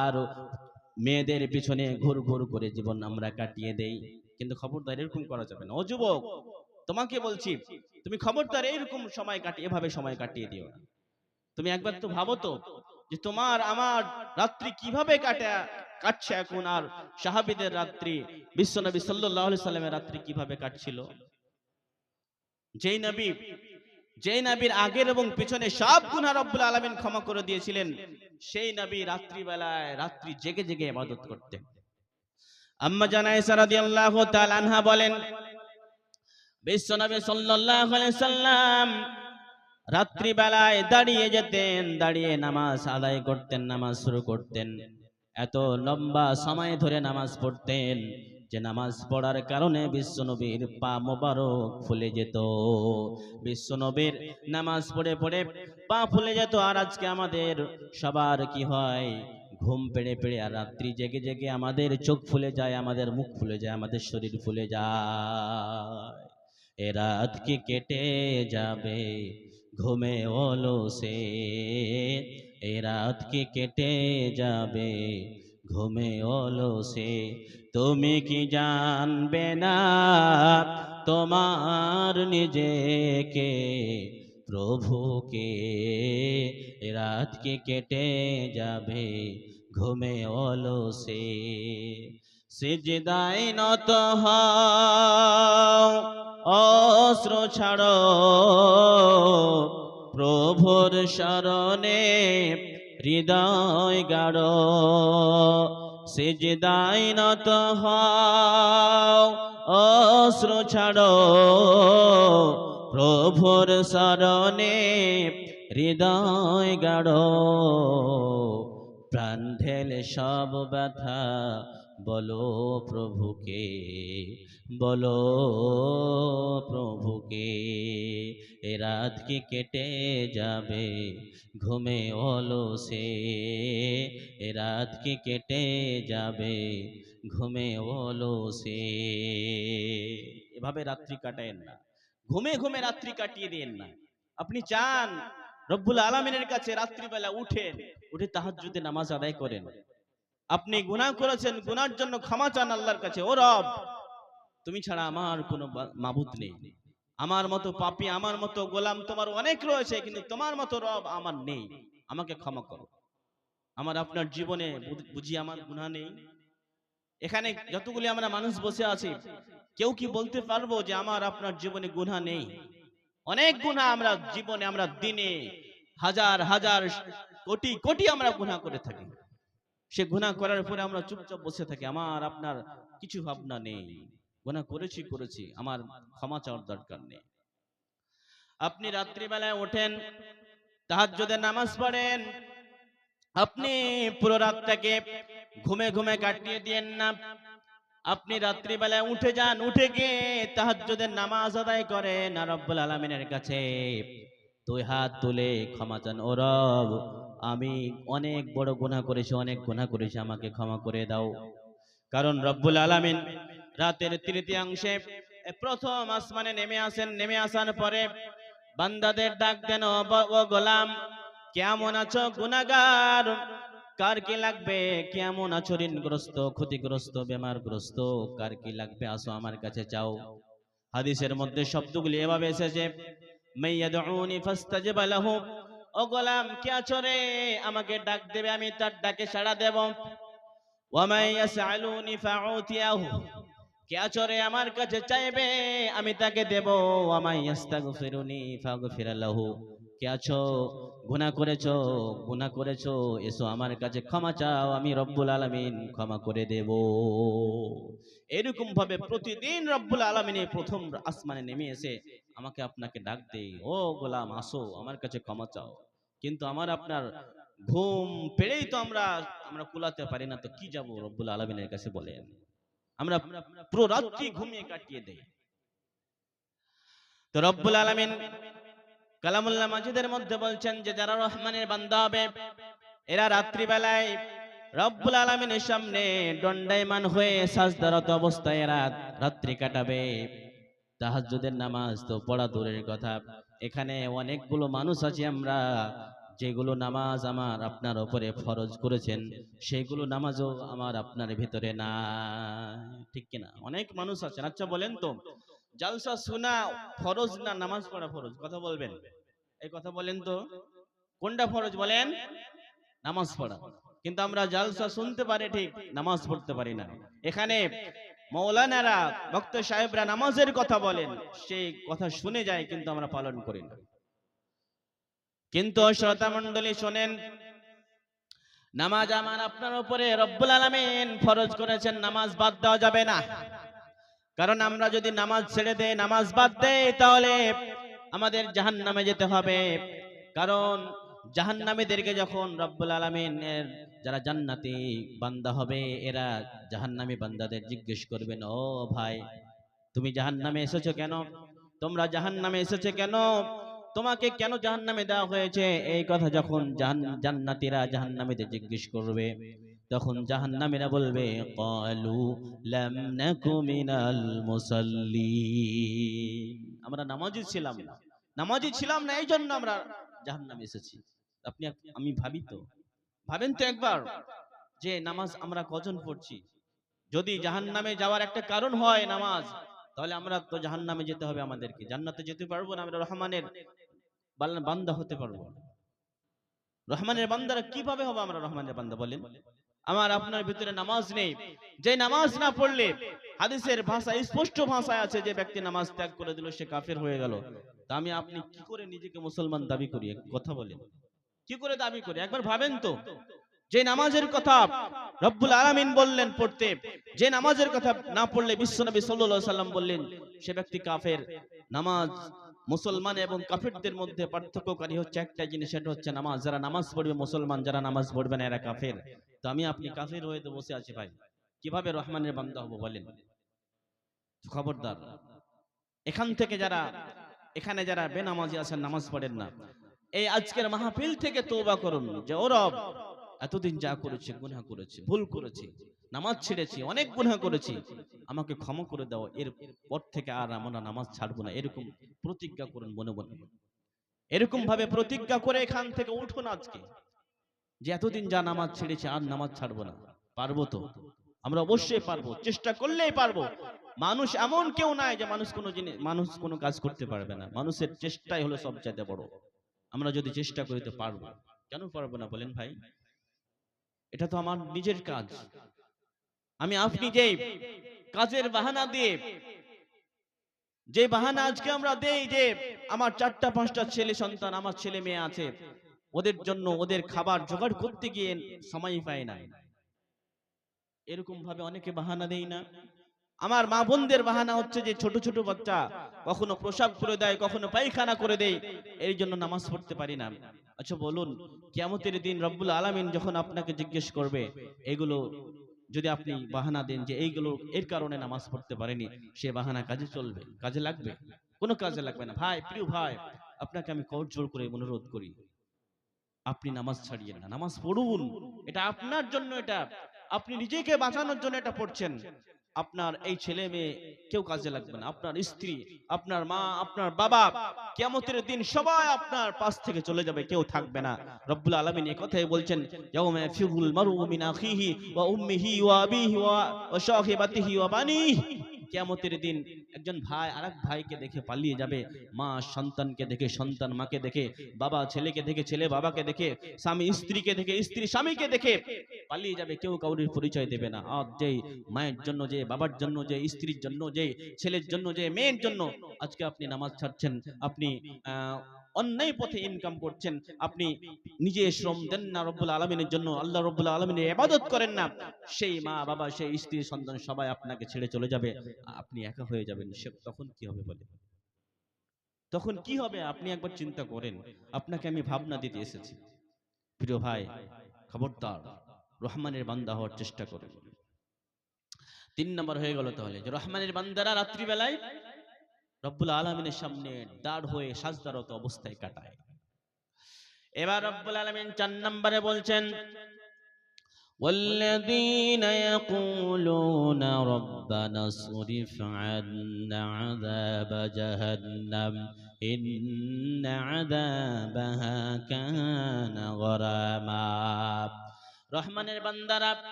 আর মেয়েদের পিছনে ঘুর ঘুর করে জীবন আমরা কাটিয়ে দেই। কিন্তু খবরদার এরকম করা যাবে না। ও যুবক, তোমাকে বলছি, তুমি খবরদার এরকম এভাবে সময় কাটিয়ে দিও না। তুমি একবার তো ভাবো তো যে তোমার আমার রাত্রি কিভাবে কাটছে এখন, আর সাহাবীদের রাত্রি, বিশ্বনবী সাল্লাল্লাহু আলাইহি সাল্লামের রাত্রি কিভাবে কাটছিল। যেই নবীর আগের এবং পিছনে সব গুনাহ রব্বুল আলামিন ক্ষমা করে দিয়েছিলেন, সেই নবী রাত্রি জেগে জেগে ইবাদত করতেন। আম্মা জান আয়েশা রাদিয়াল্লাহু তাআলা আনহা বলেন, বিশ্বনবী সাল্লাল্লাহু আলাইহি সাল্লাম রাত্রি বেলায় দাঁড়িয়ে যেতেন, দাঁড়িয়ে নামাজ আদায় করতেন, নামাজ শুরু করতেন। এত লম্বা সময় ধরে নামাজ পড়তেন যে নামাজ পড়ার কারণে বিশ্বনবীর পা মোবারক ফুলে যেত। বিশ্বনবীর নামাজ পড়ে পড়ে পা ফুলে যেত। আর আজকে আমাদের সবার কি হয়, ঘুম পেড়ে পেড়ে আর রাত্রি জেগে জেগে আমাদের চোখ ফুলে যায়, আমাদের মুখ ফুলে যায়, আমাদের শরীর ফুলে যায়। এ রাত কি কেটে যাবে ঘুমে অলসে, এ রাত কি কেটে যাবে ঘুমে অলসে। তুমি কি জানবে না তোমার নিজেকে প্রভুকে, এ রাত কি কেটে যাবে ঘুমে অলসে। সিজদায় নত হও, অশ্রু ছাড়ো, প্রভুর শরণে হৃদয় গাড়ো। সিজদায় নত হও, অশ্রু ছাড়ো, প্রভুর শরণে হৃদয় গাড়ো। প্রাণ ঢেলে সব ব্যথা বলো প্রভুকে, বলো প্রভুকে। এ রাত কি কেটে যাবে ঘুমে অলসে, এ রাত কি কেটে যাবে ঘুমে অলসে। এভাবে রাত্রি কাটায়েন না, ঘুমে ঘুমে রাত্রি কাটিয়ে দেন না। আপনি চান রব্বুল আলামিনের কাছে রাত্রিবেলা উঠেন, উঠে তাহাজ্জুদে নামাজ আদায় করেন। আপনি গুনাহ করেছেন, গুনার জন্য ক্ষমা চান আল্লাহর কাছে। ও রব, তুমি ছাড়া আমার কোনো মাবুদ নেই, আমার মতো পাপী, আমার মতো গোলাম তোমার অনেক রয়েছে, কিন্তু তোমার মতো রব আমার নেই, আমাকে ক্ষমা করো। আমার আপনার জীবনে বুঝি আমার গুনাহ নেই? এখানে যতগুলি আমরা মানুষ বসে আছি, কেউ কি বলতে পারবো যে আমার আপনার জীবনে গুনাহ নেই? অনেক গুনাহ আমরা জীবনে, আমরা দিনে হাজার হাজার কোটি কোটি আমরা গুনাহ করে থাকি। সে গুনাহ করার পরে আমরা চুপচাপ বসে থাকি, আমার আপনার কিছু ভাবনা নেই। গুনাহ করেছি করেছি, আমার ক্ষমা চাওয়ার দরকার নেই। আপনি রাত্রিবেলায় ওঠেন, তাহাজ্জুদের নামাজ পড়েন, আপনি পুরো রাতটাকে ঘুমে ঘুমে কাটিয়ে দিয়েন না। আপনি রাত্রিবেলায় উঠে যান, উঠে গিয়ে তাহাজ্জুদের নামাজ আদায় করেন, আর রব্বুল আলামিনের কাছে দুই হাত তুলে ক্ষমা চান। ও রব, আমি অনেক বড় গুনাহ করেছি, অনেক গুনাহ করেছি, আমাকে ক্ষমা করে দাও। কারণ রব্বুল আলামিন রাতের তৃতীয়াংশে প্রথম আসমানে নেমে আসেন। নেমে আসার পরে বান্দাদের ডাক দেন, ও গোলাম, কেমন আছো গুনাহগার? কার কি লাগবে? কেমন আছো ঋণগ্রস্ত, ক্ষতিগ্রস্ত, বেমারগ্রস্ত? কার কি লাগবে? আসো আমার কাছে চাও। হাদিসের মধ্যে শব্দগুলি এভাবে এসেছে, মাইয়াদউনি ফাস্তাজিব লাহু। ও গোলাম, কে আছো রে? আমাকে ডাক দেবে, আমি তার ডাকে সাড়া দেব। ওয়া মাইয়াসআলুনি ফাউতিয়াহু। কে আছো রে? আমার কাছে চাইবে, আমি তাকে দেব। ওয়া মাইয়াস্তাগফিরুনি ফাগফির লাহু। কে আছো? গুনাহ করেছো, গুনাহ করেছো, এসো আমার কাছে ক্ষমা চাও, আমি রব্বুল আলামিন ক্ষমা করে দেব। এরকম ভাবে প্রতিদিন রব্বুল আলামিন এই প্রথম আসমানে নেমে এসে আমাকে আপনাকে ডাক দেয়, ও গোলাম আসো আমার কাছে ক্ষমা চাও। কিন্তু আমার আপনার ঘুম পেড়েই তো আমরা আমরা কুলাতে পারি না, তো কি যাব রব্বুল আলামিনের কাছে বলেন? আমরা পুরো রাত্রি ঘুমিয়ে কাটিয়ে দেই। তো রব্বুল আলামিন কালামুল্লাহ মাজিদের মধ্যে বলছেন যে যারা রহমানের বান্দা হবে, এরা রাত্রিবেলায় রব্বুল আলামিনের সামনে দণ্ডায়মান হয়ে সাজদারত অবস্থায় এরা রাত্রি কাটাবে। তাহাজ্জুদের নামাজ তো পড়া দূরের কথা, এখানে অনেকগুলো মানুষ আছে আমরা, যেগুলো নামাজ আমার আপনার উপরে ফরজ করেছেন, সেগুলো নামাজও আমার আপনার ভিতরে না। ঠিক কিনা? অনেক মানুষ আছেন। আচ্ছা বলেন তো, জালসা শোনা ফরজ না নামাজ পড়া ফরজ? কথা বলবেন, এই কথা বলেন তো, কোনটা ফরজ বলেন? নামাজ পড়া। কিন্তু আমরা জালসা শুনতে পারি ঠিক, নামাজ পড়তে পারি না। এখানে মৌলানারা, ভক্ত সাহেবরা নামাজের কথা বলেন, সেই কথা শুনে যায়, কিন্তু আমরা পালন করি না। কিন্তু শ্রোতা মণ্ডলী শোনেন, নামাজ আমার আপনার উপরে রব্বুল আলামিন ফরজ করেছেন, নামাজ বাদ দেওয়া যাবে না। কারণ আমরা যদি নামাজ ছেড়ে দেই, নামাজ বাদ দেই, তাহলে আমাদের জাহান্নামে যেতে হবে। কারণ জাহান্নামীদেরকে যখন রব্বুল আলামিনের যারা জান্নাতি বান্দা হবে, এরা জাহান্নামী বান্দাদের জিজ্ঞেস করবেন, ও ভাই, তুমি জাহান্নামে এসেছো কেন? তোমরা জাহান্নামে এসেছো কেন? তোমাকে কেন জাহান্নামে দেওয়া হয়েছে? এই কথা যখন জান্নাতীরা জাহান্নামীদের জিজ্ঞেস করবে, তখন জাহান্নামীরা বলবে, ক্বালু লাম নাকু মিনাল মুসাল্লিন। আমরা নামাজি ছিলাম না, নামাজি ছিলাম না, এই জন্য আমরা জাহান্নামে এসেছি। আপনি আমি ভাবি তো, ভাবেন তো একবার, যে নামাজ আমরা কজন পড়ছি? যদি জাহান্নামে যাওয়ার একটা কারণ হয় নামাজ, তাহলে আমরা তো জাহান্নামে যেতে হবে, আমাদেরকে জান্নাতে যেতে পারবো না। আমরা রহমানের বান্দা হতে পারবো না। রহমানের বান্দারা কিভাবে হবে আমরা রহমানের বান্দা বলেন? আমার আপনার ভিতরে নামাজ নেই, যে নামাজ না পড়লে, হাদিসের ভাষা স্পষ্ট ভাষায় আছে, যে ব্যক্তি নামাজ ত্যাগ করে দিল সে কাফের হয়ে গেল। তা আমি আপনি কি করে নিজেকে মুসলমান দাবি করি? কথা বলেন, কি করে দাবি করি? একবার ভাবেন তো, যে নামাজের কথা রব্বুল আলামিন বললেন পড়তে, যে নামাজের কথা না পড়লে বিশ্বনবী সাল্লাল্লাহু আলাইহি সাল্লাম বললেন সে ব্যক্তি কাফের। নামাজ মুসলমান এবং কাফেরদের মধ্যে পার্থক্যকারী হচ্ছে একটা জিনিস, সেটা হচ্ছে নামাজ। যারা নামাজ পড়বে মুসলমান, যারা নামাজ পড়বে না এরা কাফের। তো আমি আপনি কাফের হয়ে তো বসে আছি ভাই। কিভাবে রহমানের বান্দা হব বলেন? খবরদার, এখান থেকে যারা এখানে যারা বেনামাজি আছেন, নামাজ পড়েন না, এই আজকের মাহফিল থেকে তওবা করুন যে ও রব, এতদিন যা করেছি, গুনাহ করেছি, ভুল করেছি, নামাজ ছেড়েছি, অনেক গুনাহ করেছি, আমাকে ক্ষমা করে দাও, এর পর থেকে আর আমরা নামাজ ছাড়বো না, এরকম প্রতিজ্ঞা করুন মনে মনে। এরকম ভাবে প্রতিজ্ঞা করে এখান থেকে উঠুন আজকে, যে এতদিন যা নামাজ ছেড়েছি আর নামাজ ছাড়বো না। পারবো তো? আমরা অবশ্যই পারবো, চেষ্টা করলেই পারবো। মানুষ এমন কেউ নাই যে মানুষ কোনো কাজ করতে পারবে না। মানুষের চেষ্টাই হলো সবচাইতে বড়। আমরা যদি চেষ্টা করি তো পারবো। কেন পারবো না বলেন ভাই? এটা তো আমার নিজের কাজ। আমি আপনি যেই কাজের বাহানা দিয়ে, যে বাহানা আজকে আমরা দেই যে আমার 4টা 5টা ছেলে সন্তান, আমার ছেলে মেয়ে আছে, ওদের জন্য ওদের খাবার জোগাড় করতে গিয়ে সময় পায় না, এরকম ভাবে অনেকে বাহানা দেই না? আমার মা বোনদের বাহানা হচ্ছে যে ছোট ছোট বাচ্চা কখনো প্রসাব করে দেয়, কখনো পায়খানা করে দেয়, এই জন্য নামাজ পড়তে পারি না। আচ্ছা বলুন, কিয়ামতের দিন রব্বুল আলামিন যখন আপনাকে জিজ্ঞেস করবে, এগুলো যদি আপনি বাহানা দেন যে এইগুলো এর কারণে নামাজ পড়তে পারেনি, সে বাহানা কাজে চলবে? কাজে লাগবে? কোনো কাজে লাগবে না। ভাই, প্রিয় ভাই, আপনাকে আমি করজোর করে অনুরোধ করি, আপনি নামাজ ছাড়িয়েন না, নামাজ পড়ুন। এটা আপনার জন্য, এটা আপনি নিজেকে বাঁচানোর জন্য এটা পড়ছেন। আপনার এই ছেলে মেয়ে কেউ কাজে লাগবে না, আপনার স্ত্রী, আপনার মা, আপনার বাবা, কিয়ামতের দিন সবাই আপনার পাশ থেকে চলে যাবে, কেউ থাকবে না। রব্বুল আলামিন এই কথাই বলছেন, ইয়াউমা ইয়াফিরুল মারউ মিন আখিহি ওয়া উম্মিহি ওয়া আবিহি ওয়া সাহিবাতিহি ওয়া বানিহি। কিয়ামতের দিন একজন ভাই আরেক ভাইকে দেখে পালিয়ে যাবে, মা সন্তানকে দেখে সন্তান মাকে দেখে, বাবা ছেলেকে দেখে ছেলে বাবাকে দেখে, স্বামী স্ত্রীকে দেখে স্ত্রী স্বামীকে দেখে পালিয়ে যাবে, কেউ কাউরির পরিচয় দেবে না। আর যে মায়ের জন্য, যে বাবার জন্য, যে স্ত্রীর জন্য, যে ছেলের জন্য, যে মেয়ের জন্য আজকে আপনি নামাজ ছাড়ছেন, আপনি অন্যায় পথে ইনকাম করছেন, আপনি নিজে শ্রম দেন না রব্বুল আলামিনের জন্য, আল্লাহ রব্বুল আলামিনের ইবাদত করেন না, সেই মা বাবা, সেই স্ত্রী সন্তান সবাই আপনাকে ছেড়ে চলে যাবে, আপনি একা হয়ে যাবেন। তখন কি হবে বলে? তখন কি হবে আপনি একবার চিন্তা করেন। আপনাকে আমি ভাবনা দিতে এসেছি। প্রিয় ভাই, খবরদার, রহমানের বান্দা হওয়ার চেষ্টা করুন। 3 নম্বর হয়ে গেল তাহলে যে রহমানের বান্দারা রাত্রি বেলায় রব্বুল আলামিনের সামনে দাঁড় হয়ে সাজদারত অবস্থায় কাটায়। এবার রব্বুল আলামিন 4 নম্বরে বলছেন, والذين يقولون ربنا اصرف عنا عذاب جهنم إن عذابها كان غراما। রহমানের বান্দারা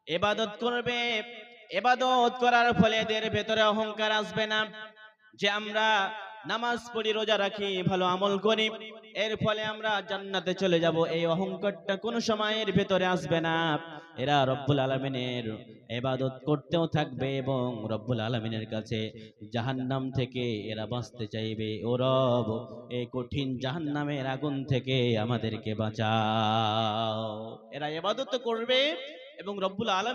ইবাদত করবে, ইবাদত করার ফলে এদের ভেতরে অহংকার আসবে না, যে আমরা নামাজ পড়ি, রোজা রাখি, ভালো আমল করি, এর ফলে আমরা জান্নাতে চলে যাব, এই অহংকারটা কোন সময়ের ভেতরে আসবে না। এরা রব্বুল আলামিনের ইবাদত করতেও থাকবে এবং রব্বুল আলামিনের কাছে জাহান্নাম থেকে এরা বাঁচতে চাইবে। ও রব, এই কঠিন জাহান্নামের আগুন থেকে আমাদেরকে বাঁচাও। এরা ইবাদত করবে এবং রব্বুল আলামিন